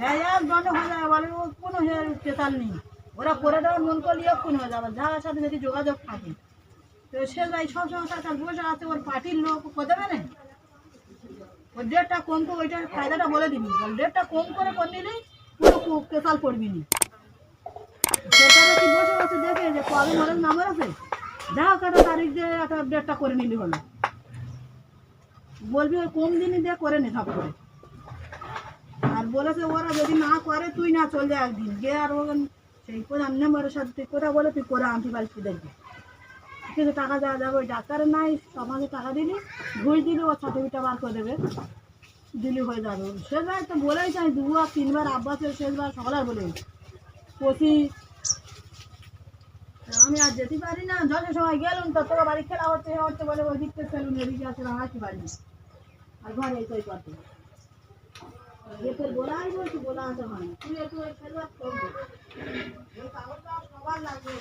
হ্যাঁ এক দণ্ড হয়ে যাবে বলে ও কোনো পেতাল নেই, ওরা করে দেওয়ার মন করলে এক্ষুনি হয়ে যাবে যার সাথে যদি যোগাযোগ থাকে। তো সে যাই সব সময় তার বসে আছে, ওর পার্টির লোক করে দেবে না, ওর ডেটটা কম করে ওইটার ফায়দাটা বলে দিবি, ডেটটা কম করে নিলেই পুরো পেতাল পড়বি না। সেখানে কি বসে বসে দেখে যে কবে মরের নাম্বার আছে, দেখা কাটা তারিখ দিয়ে একটা ডেটটা করে নিলি হলো, বলবি ওই কম দিনই দিয়ে করে নে সব করে। আর বলেছে ওরা যদি না করে তুই না চল যায় একদিন গিয়ে, আর ওখান সেই প্রধান মেম্বারের সাথে তুই কোথা বলে তুই করে আনতে পারিস, দেখবি কিছু টাকা দেওয়া যাবে, ওই ডাক্তারের নাই আমাকে টাকা দিলি ঘুষ দিলি ওর সার্টিফিকেটটা বার করে দেবে, দিলি হয়ে যাবে। শেষবার তো বলেই চাই 2 আর 3 বার আব্বাসের, শেষবার সকলার বলে পঁচি আমি আর যেতে পারি না, যত সময় গেলুম তো তোর বাড়ি খেলা হচ্ছে হচ্ছে বলে ওই দিকতে ফেলুন এদিকে আসলে আসতে পারি না, আর ঘরে এই করতে বলাই বলছি বলা আছে হয় না, তুই একটু খেলবার করবি ওই কাগজটা সবার লাগবে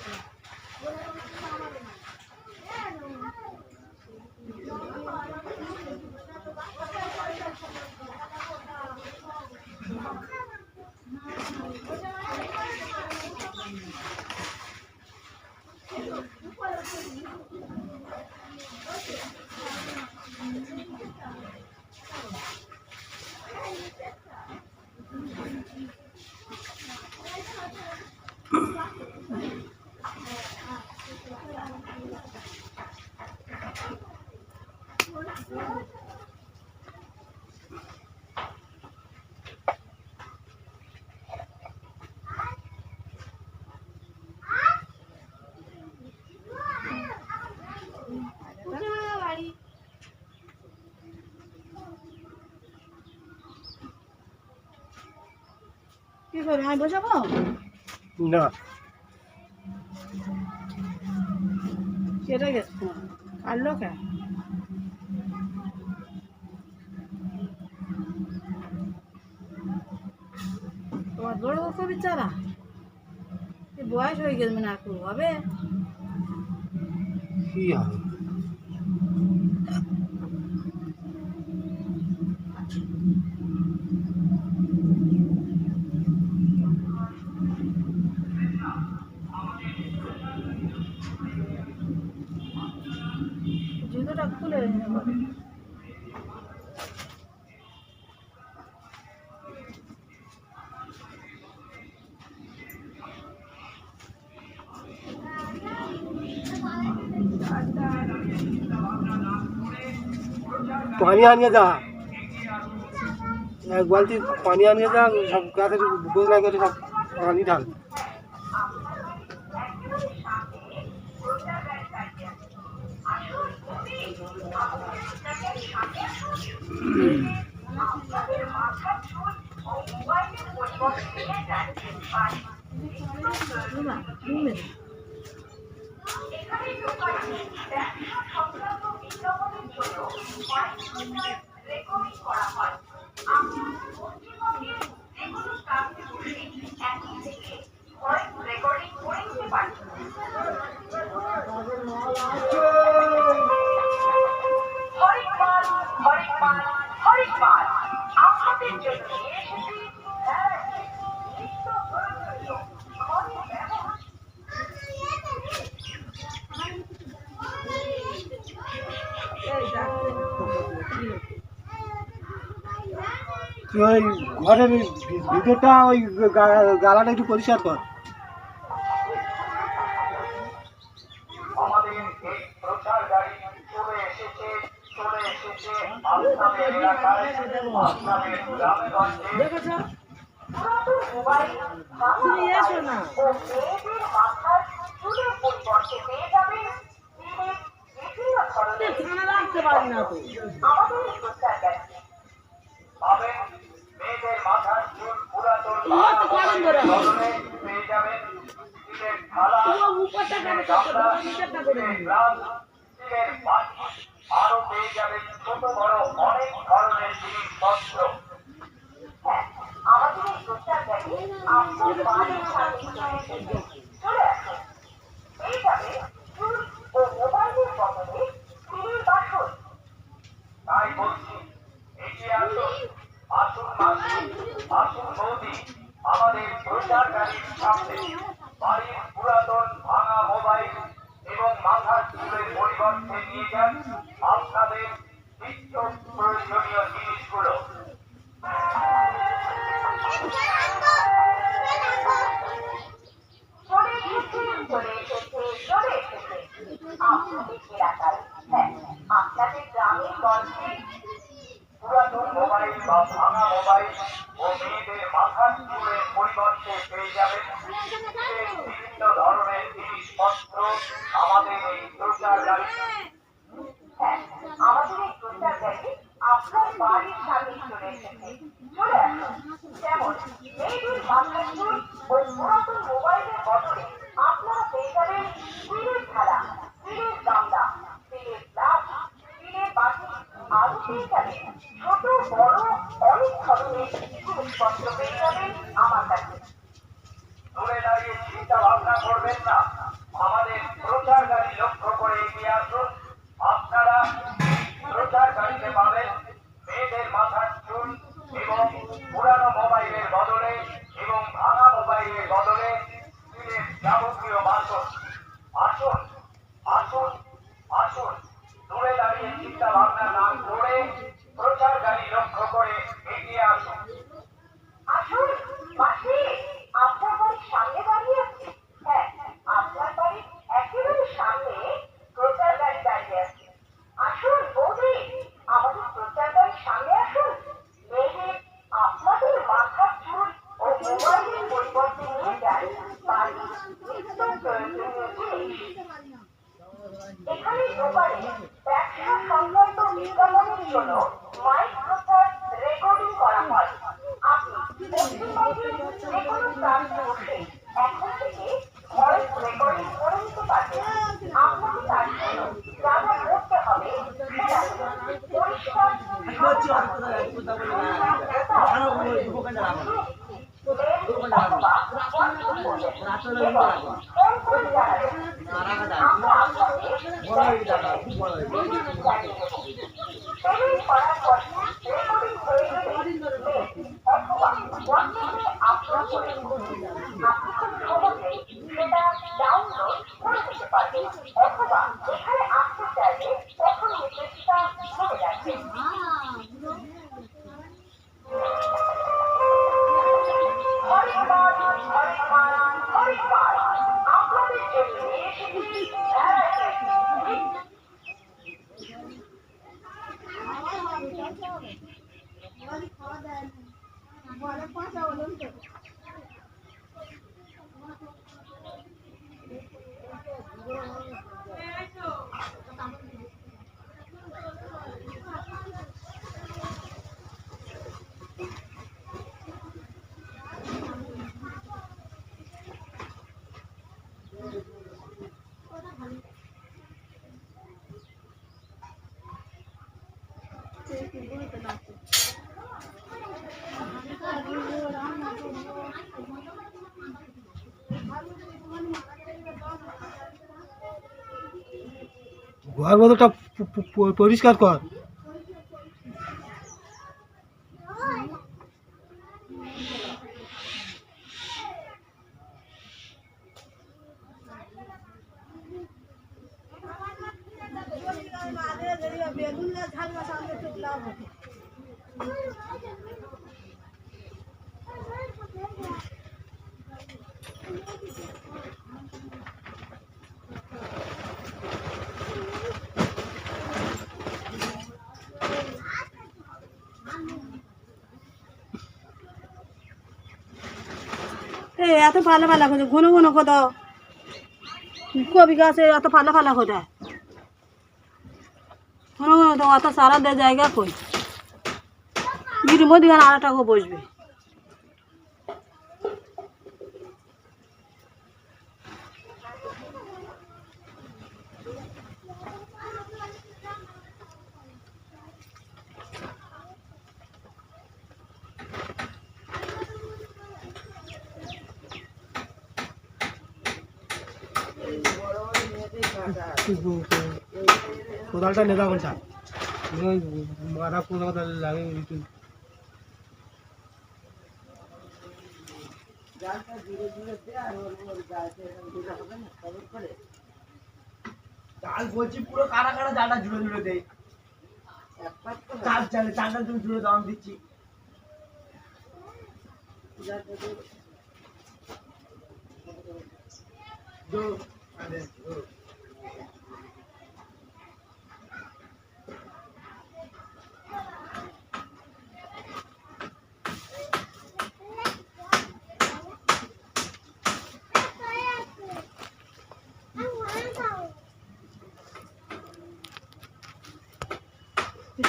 কি করে আমি বসাবো না কেটে গেছে কাটলো কে তোমার বড় তো বিচারা বয়স হয়ে গেছে না একটু হবে কি হবে জুতোটা খুলে पानी आनिए जा एक बाल्टी पानी आनिए जा सब गाते गोला करके सब पानी डाल ওই ঘরের ভিতরটা ওই গালাটা একটু পরিষ্কার কর তুমি এসো না রাখতে পারি না তো আরো পেয়ে যাবেন ছোট বড় অনেক ধরনের জিনিসপত্র। আমাদের এই প্রচার ব্যাগে আপনার বাড়ির সাথে চলে আসুন। পেয়ে যাবেন চুল ও মোবাইলের বদলে স্টিলের বাসন। তাই বলছি এগিয়ে আসুন, আসুন মাসি, আসুন বৌদি, বাড়ির সামনে বাড়ির পুরাতন ভাঙা মোবাইল এবং মাথার চুলের পরিবর্তে নিয়ে যান আপনাদের নিত্য প্রয়োজনীয় জিনিসগুলো। চলে এসেছে আপনাদের এলাকায়, হ্যাঁ আপনাদের গ্রামে গঞ্জে পুরাতন মোবাইল বা ভাঙা মোবাইল ও মেয়েদের মাথার চুলের পরিবর্তে পেয়ে যাবেন বিভিন্ন ধরনের জিনিসপত্র আমাদের এই প্রচার গাড়ি। হ্যাঁ আমাদের এই প্রচার গাড়ি আপনার বাড়ির সামনে চলে এসেছে। চলে আসুন। যেমন মেয়েদের মাথার চুল ও পুরাতন মোবাইলের বদলে আপনারা পেয়ে যাবেন স্টিলের থালা, স্টিলের গামলা, স্টিলের গ্লাস, স্টিলের বাটি, আরো পেয়ে যাবেন ছোট বড় অনেক ধরনের জিনিসপত্র পেয়ে যাবেন আমার কাছে। দূরে দাঁড়িয়ে চিন্তা ভাবনা করবেন না, আমাদের প্রচার গাড়ি লক্ষ্য করে এগিয়ে আসুন। আপনারা প্রচার গাড়িতে পাবেন মেয়েদের মাথার চুল এবং পুরানো মোবাইলের বদলে এবং ভাঙা মোবাইলের বদলে স্টিলের যাবতীয় বাসন। আসুন আসুন আসুন, দূরে দাঁড়িয়ে চিন্তা ভাবনা না করে প্রচার গাড়ি লক্ষ্য করে এগিয়ে আসুন। আসুন মাসি, আপনার বাড়ির সামনে দাঁড়িয়ে আছে। হ্যাঁ আপনার বাড়ির একেবারে সামনে প্রচার গাড়ি দাঁড়িয়ে আছে। আসুন বৌদি, আমাদের প্রচার গাড়ির সামনে আসুন। মেয়েদের আপনাদের মাথার চুল ও মোবাইলের পরিবর্তে নিয়ে যান বাড়ির নিত্য প্রয়োজনীয় জিনিস। এখানে দোকানে ব্যবসা সংক্রান্ত বিজ্ঞাপনের জন্য মাইক প্রচার রেকর্ডিং করা হয়। আপনি পশ্চিমবঙ্গের যে কোনো প্রান্তে বসে এখন থেকে ভয়েস রেকর্ডিং করে নিতে পারবেন। আপনাকে তার জন্য যা যা করতে হবে সেটা হলো পরিষ্কার ডাউনলোড করে নিতে পারবেন, অথবা এখানে আসতে চাইলে তখন মেসেজটা চলে যাচ্ছে। আপনাদের জন্য নিয়ে এসেছি ঘর মতোটা পরিষ্কার কর। এত পালা পালা করে ঘন ঘন কোথাও কবি গাছে এত পালা পালা কোথায় ঘন ঘন তো অত সারা দেয় জায়গা কই গিরির মধ্যে আর একটা বসবে। কোদালটা নেতা কোনটা মারা কোদাল লাগে জাল বলছি পুরো কারা কারা জালটা জুড়ে জুড়ে দেয় চাল চালে চালটা তুমি জুড়ে দাম দিচ্ছি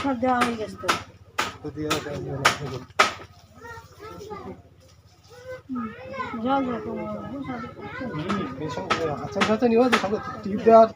সব দেওয়া হয়ে গেছে তো জল আচ্ছা আচ্ছা নিয়ে সঙ্গে টিপ দেওয়ার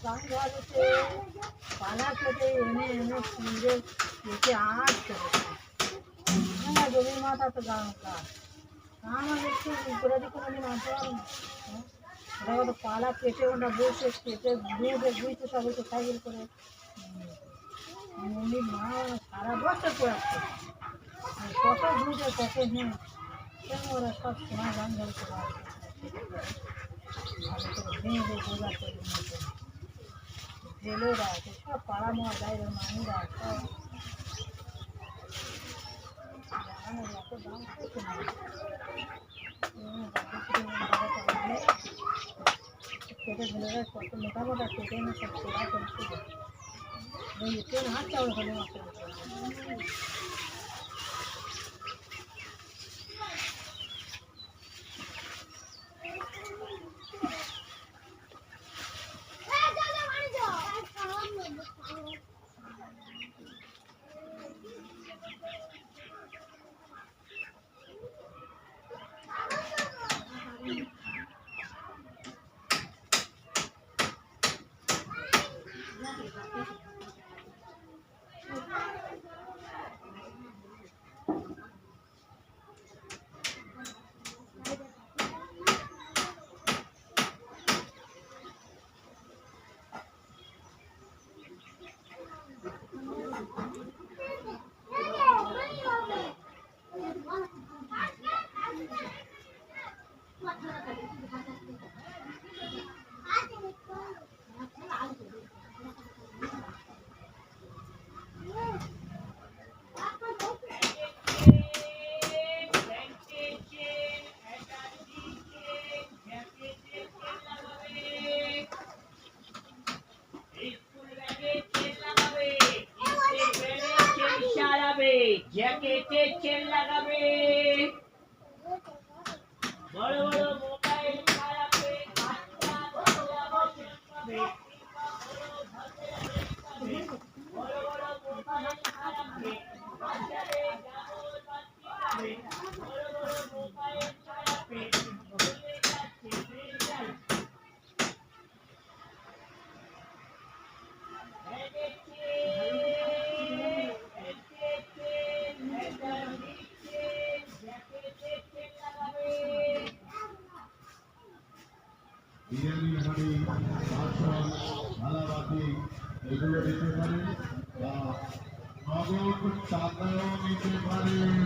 গান গাওয়া হচ্ছে পালা কেটে এনে এনে সুন্দর কেটে আট করে জমির মাথা তো গান গাছ আমার একটু উপরে দিকে কোনোদিন আনতে পারবো না ওটা কত পালা কেটে ওটা বসে কেটে বুঝে বুঝতে সব একটু সাইকেল করে এমনি মা সারা বছর পড়াচ্ছে কত বুঝে কত হ্যাঁ ওরা সব সময় গান ধরতে পারছে ভালো করে ভেঙে বোঝা করে নিতে জেলেরা সব পাড়া মোয়া বাইরের মানুষরা সব জানানোর এত দাম করছে না কেটে ছেলেরা কত মোটা মোটা কেটে না সব সেরা করছে ট্রেন হাঁটছে ওখানে মাত্র জ্যাকেটে চেন লাগাবে, বড় বড় মোবাইল খারাপে বাচ্চা বাচ্চা বসে খাবে, বড় বড় মোবাইল খারাপে বাচ্চারে ডাবল বাচ্চা খাবে, বড় বড় মোবাইল খারাপে চলে যাচ্ছে বেড়ে যাচ্ছে। বিরিয়ানি হাঁড়ি, বাসন, থালাবাটি এগুলো দিতে পারেন বা নগদ টাকাও নিতে পারেন।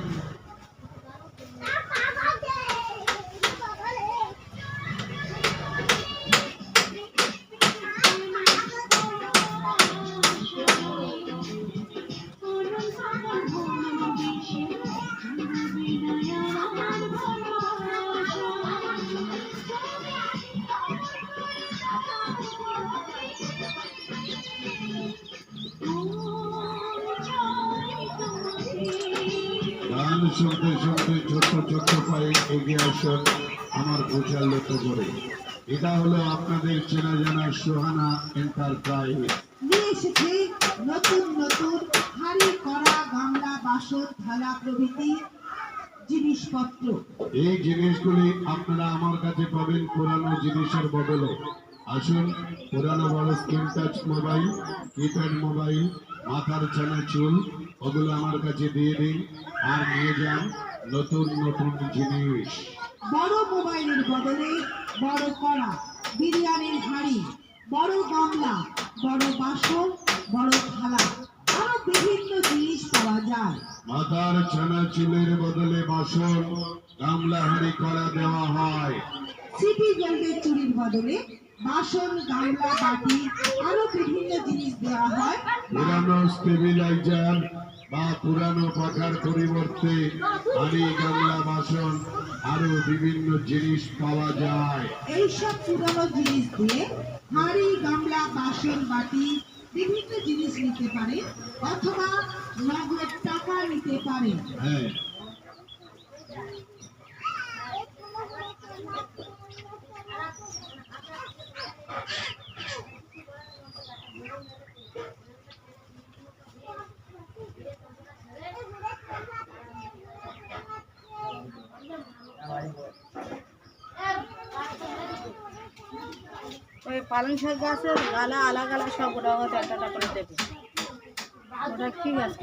গান শুনতে শুনতে ছোট্ট ছোট্ট পায়ে এগিয়ে আসুন আমার বোঝার লক্ষ্য করে। এটা হলো আপনাদের চেনা জানা সোহানা এন্টারপ্রাইজ। নিয়ে এসেছে নতুন নতুন হাঁড়ি কড়া গামলা বাসন থালা প্রভৃতি জিনিসপত্র। এই জিনিসগুলি আপনারা আমার কাছে পাবেন পুরানো জিনিসের বদলে। আসুন, পুরানো বড় screen touch mobile, keypad mobile, মাথার ছানা চুল ওগুলো আমার কাছে দিয়ে দিন আর নিয়ে যান নতুন নতুন জিনিস। বড় মোবাইলের বদলে বড় কড়া, বিরিয়ানির হাঁড়ি, বড় গামলা, বড় বাসন, বড় থালা আরো বিভিন্ন জিনিস পাওয়া যায়। মাথার ছানা চুলের বদলে বাসন, গামলা, হাঁড়ি করা দেওয়া হয়। সিটি গোল্ডের চুরির বদলে বাসন গামলা বাটি আরো বিভিন্ন জিনিস দেওয়া হয়। পুরানো স্টেবিলাইজার বা পুরানো পাখার পরিবর্তে হাঁড়ি গামলা বাসন আরো বিভিন্ন জিনিস পাওয়া যায়। এইসব পুরনো জিনিস দিয়ে হাঁড়ি গামলা বাসন বাটি বিভিন্ন জিনিস নিতে পারে অথবা নগদ টাকা নিতে পারে। হ্যাঁ, ওই পালং শাক গাছের গালা আলাদা আলাদা সব ওটা একটা করে দেবে। ওটা কি গাছ?